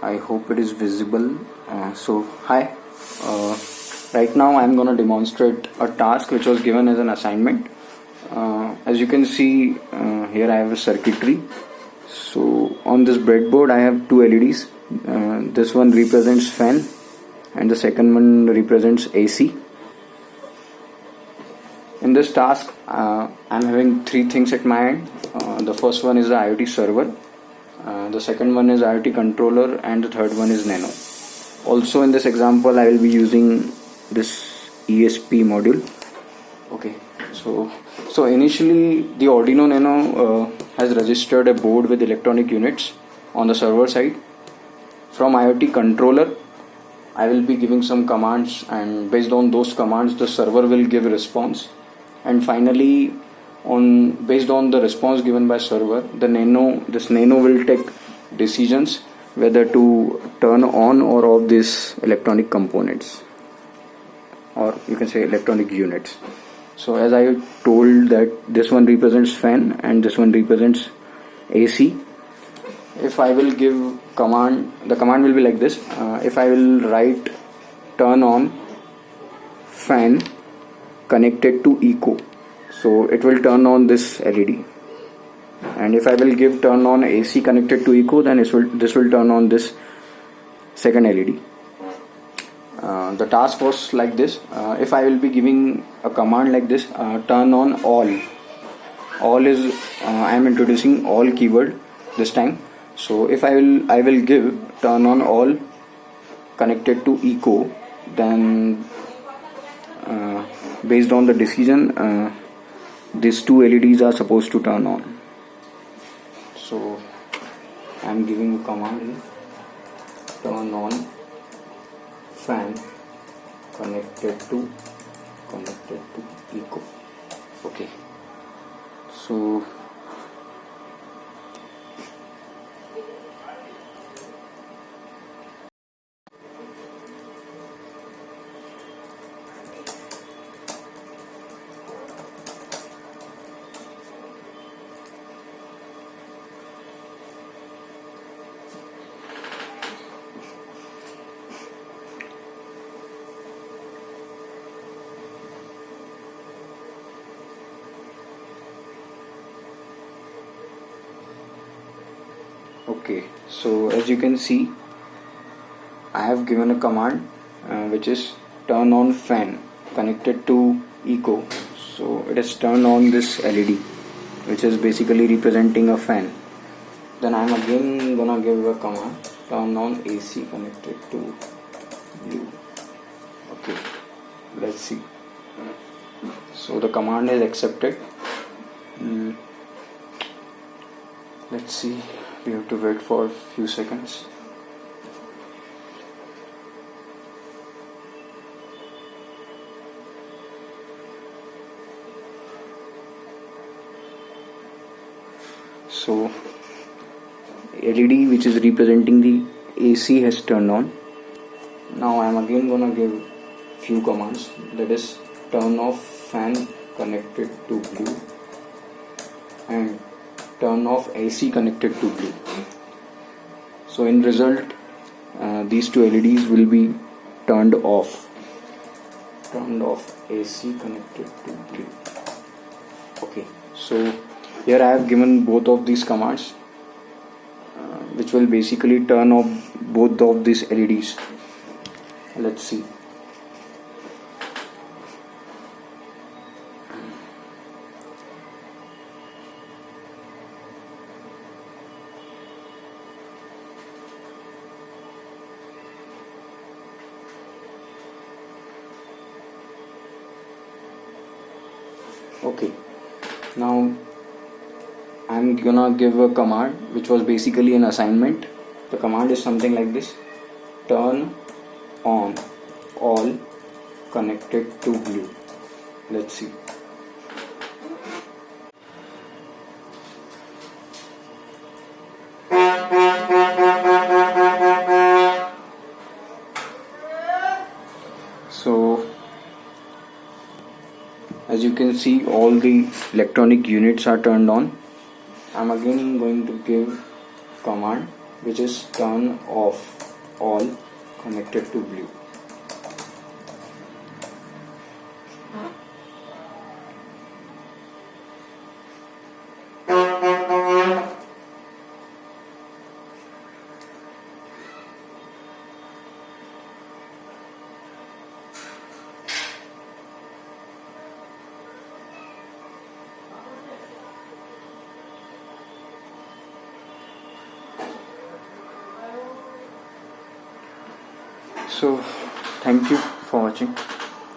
I hope it is visible. So hi, right now I'm going to demonstrate a task which was given as an assignment. As you can see, here I have a circuitry. So on this breadboard I have two LEDs. This one represents fan and the second one represents AC. In this task, I'm having three things at my end. The first one is the IoT server, the second one is IoT controller, and the third one is Nano. Also in this example, I will be using this ESP module. Okay, so initially the Arduino Nano has registered a board with electronic units on the server side. From IoT controller, I will be giving some commands, and based on those commands the server will give a response, and finally based on the response given by server, this nano will take decisions whether to turn on or off these electronic components, or you can say electronic units. So as I told that this one represents fan and this one represents AC. If I will give command, the command will be like this. If I will write turn on fan connected to eco, so it will turn on this LED. And if I will give turn on AC connected to eco, then this will turn on this second LED. The task was like this. If I will be giving a command like this, turn on all is I am introducing all keyword this time. So if I will give turn on all connected to eco, then based on the decision, these two LEDs are supposed to turn on. So I am giving a command here, turn on fan connected to eco. Okay, so okay, so as you can see, I have given a command which is turn on fan connected to eco. So it has turned on this LED, which is basically representing a fan. Then I am again gonna give a command, turn on AC connected to blue. Okay, let's see. So the command is accepted. Let's see, we have to wait for a few seconds. So LED which is representing the AC has turned on. Now I am again gonna give few commands, that is turn off fan connected to blue and turn off AC connected to blue. So in result, these two LEDs will be turned off. Turned off, AC connected to blue. Okay, so here I have given both of these commands, which will basically turn off both of these LEDs. Let's see. Okay, now I'm gonna give a command which was basically an assignment. The command is something like this: turn on all connected to blue. Let's see. So as you can see, all the electronic units are turned on. I'm again going to give command which is turn off all connected to blue. So thank you for watching.